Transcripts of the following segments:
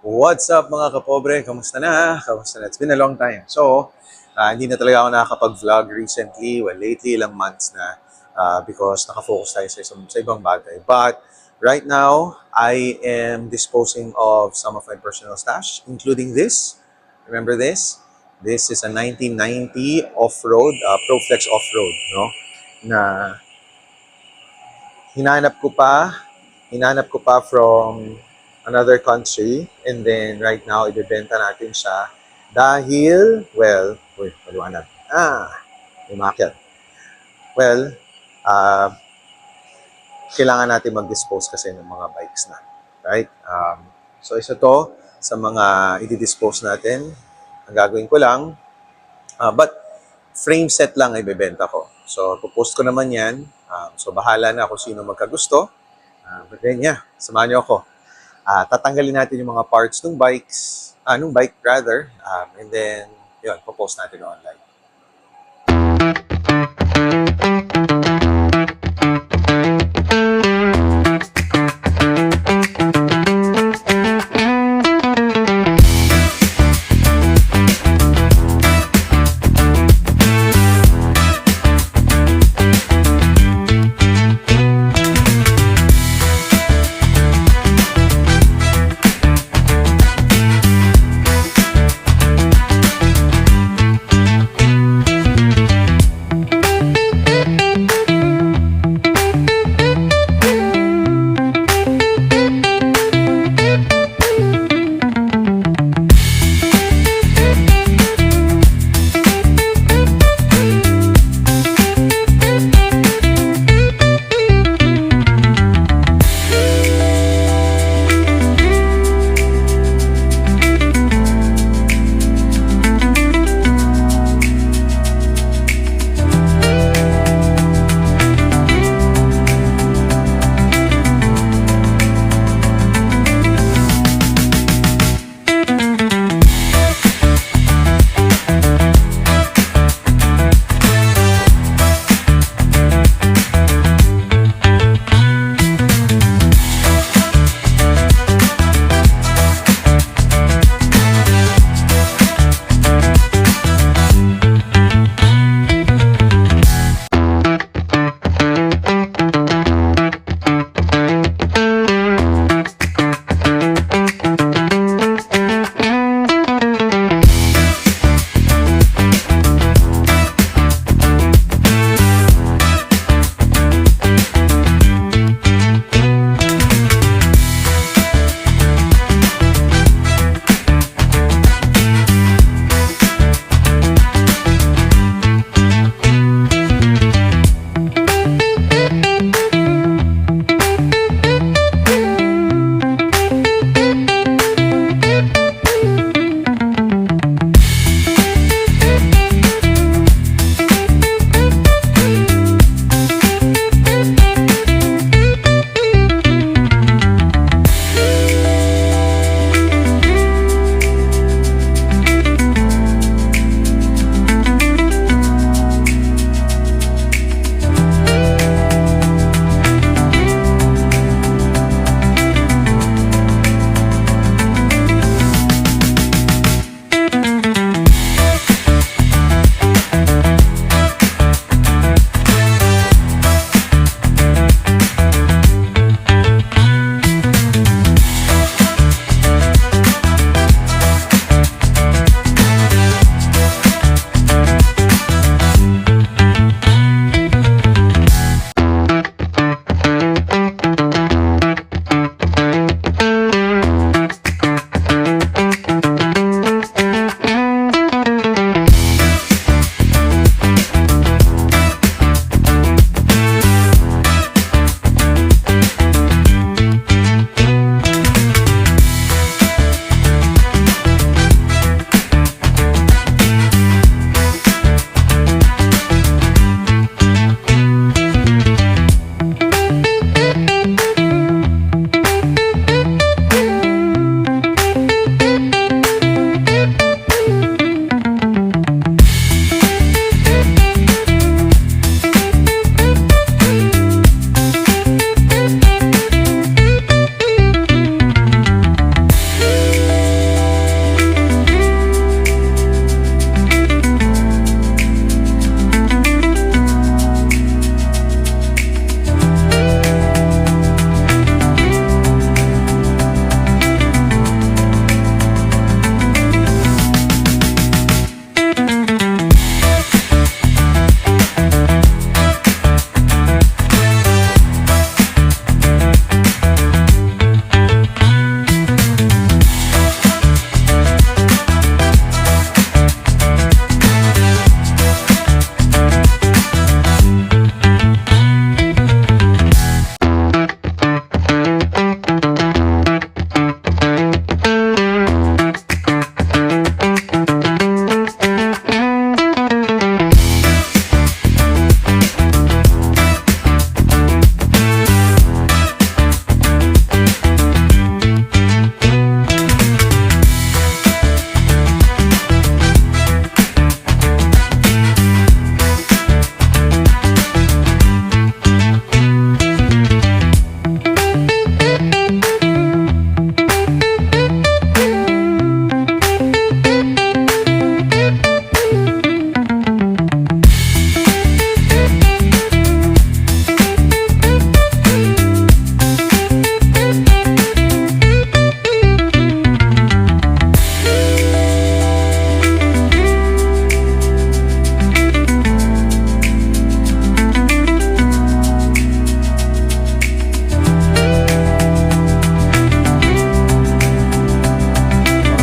What's up mga kapobre? Kamusta na? Kamusta na? It's been a long time. So, hindi na talaga ako nakakapag-vlog recently. Well, lately, ilang months na because nakafocus tayo sa ibang bagay. But right now, I am disposing of some of my personal stash, including this. Remember this? This is a 1990 off-road, Proflex off-road, no? Na hinanap ko pa from another country, and then right now ibebenta natin siya dahil, well, maliwanag. Umakyat. Well, uh, kailangan natin mag-dispose kasi ng mga bikes na. Right? So isa to sa mga i-dispose natin. Ang gagawin ko lang, but frame set lang ay ibebenta ko. So, pupost ko naman yan. So, bahala na kung sino magkagusto. But then, yeah, samahan niyo ako. Tatanggalin natin yung mga parts ng bike rather. And then, yun, popost natin online.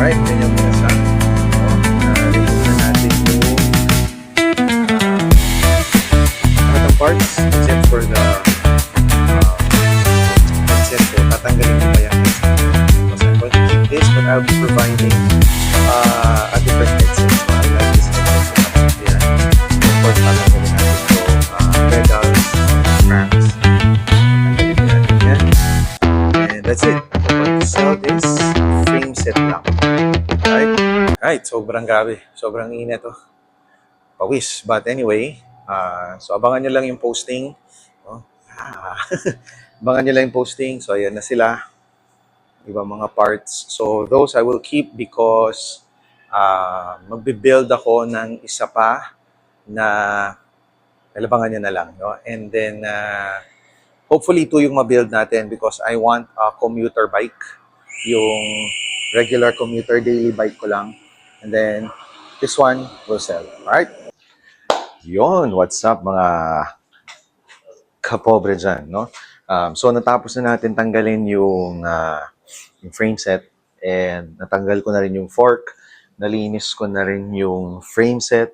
Alright, ganyan muna sa. Remove na natin yung lahat ng parts except for the headset. So, tatanggalin ko pa yan. Because I'm going to keep this, but I'll be providing a different headset. So, I like this headset. So, tapos yan. Of course, tatanggalin natin yung pedals, cranks. Tatanggalin natin yan. And that's it. I'm going to sell this frame set lang. Alright, sobrang grabe. Sobrang init oh. Pawis. But anyway, so abangan nyo lang yung posting. Oh. Abangan nyo lang yung posting. So ayan na sila. Iba mga parts. So those I will keep because magbe-build ako ng isa pa na alabangan nyo na lang. No? And then hopefully ito yung ma-build natin because I want a commuter bike. Yung regular commuter daily bike ko lang. And then, this one will sell. Alright? Yon, what's up mga kapobre dyan, no? So, natapos na natin tanggalin yung frame set and natanggal ko na rin yung fork. Nalinis ko na rin yung frame set.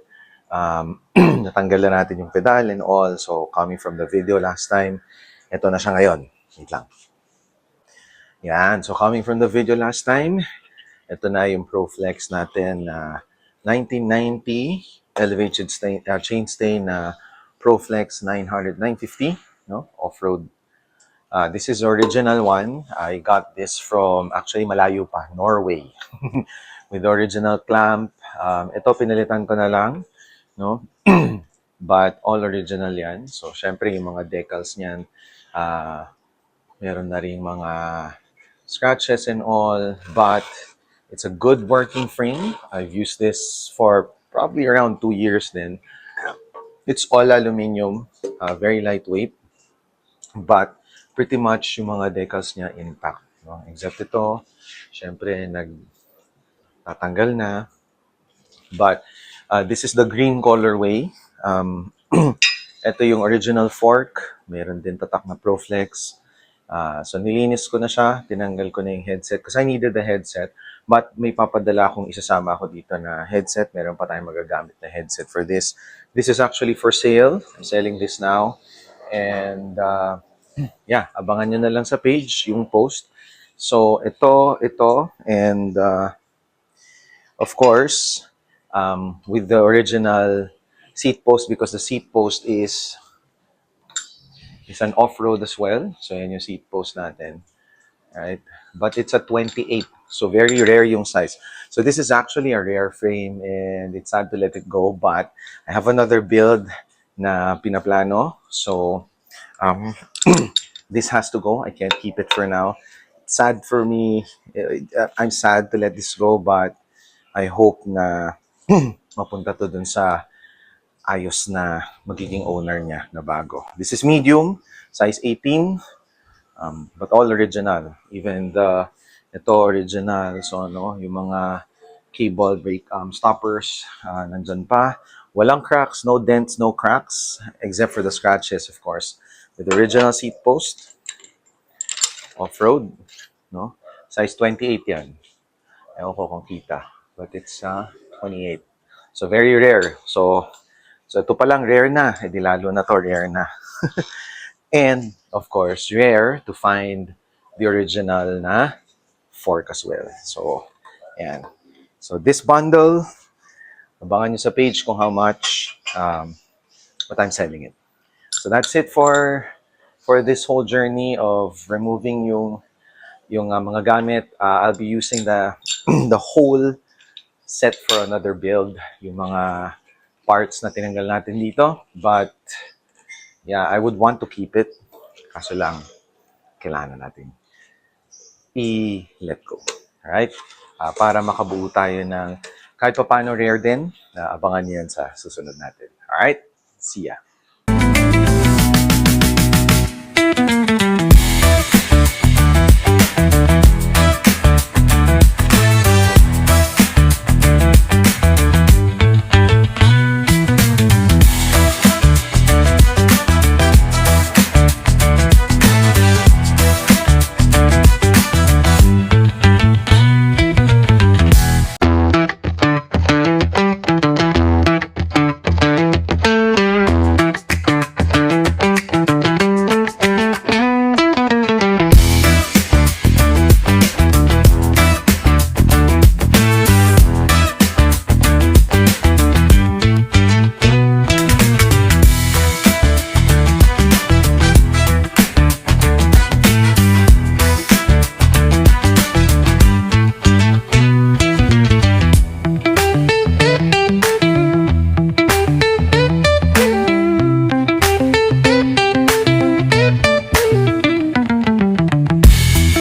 Natanggal na natin yung pedal and all. So, coming from the video last time, ito na siya ngayon. Wait lang. Yan. So, coming from the video last time, ito na yung ProFlex natin na 1990 elevated chain stay na ProFlex 950, no? Off-road. This is original one. I got this from, actually malayo pa, Norway. With the original clamp. Ito pinalitan ko na lang, no? But all original yan. So, syempre yung mga decals niyan, meron na rin mga scratches and all, but it's a good working frame. I've used this for probably around 2 years then. It's all aluminum, very lightweight, but pretty much yung mga decals niya intact. No? Except ito, syempre nagtatanggal na. But this is the green colorway. Ito yung original fork. Meron din tatak na ProFlex. So nilinis ko na siya, tinanggal ko na yung headset kasi I needed the headset. But may papadala akong isasama ako dito na headset. Meron pa tayong magagamit na headset for this. This is actually for sale. I'm selling this now. And yeah, abangan nyo na lang sa page yung post. So ito, and of course, with the original seat post because the seat post is an off-road as well. So yan yung seat post natin. Right? But it's a 28. So very rare yung size. So this is actually a rare frame and it's sad to let it go. But I have another build na pinaplano. So this has to go. I can't keep it for now. It's sad for me. I'm sad to let this go. But I hope na mapunta to dun sa ayos na magiging owner niya na bago. This is medium, size 18. But all original. Even ito original. So ano, yung mga cable brake stoppers nandyan pa. Walang cracks, no dents, no cracks, except for the scratches, of course. With the original seat post, off-road, no? Size 28 yan. Ewan ko kung kita. But it's 28. So very rare. So ito palang rare na. Di lalo na to rare na. And, of course, rare to find the original na fork as well. So, ayan. So, this bundle, abangan nyo sa page kung how much, what I'm selling it. So, that's it for this whole journey of removing yung mga gamit. I'll be using the the whole set for another build. Yung mga parts na tinanggal natin dito. But, yeah, I would want to keep it. Kaso lang, kailangan natin i-let go. Alright? Para makabuo tayo ng kahit pa paano rare din, na abangan niyo yan sa susunod natin. Alright? See ya.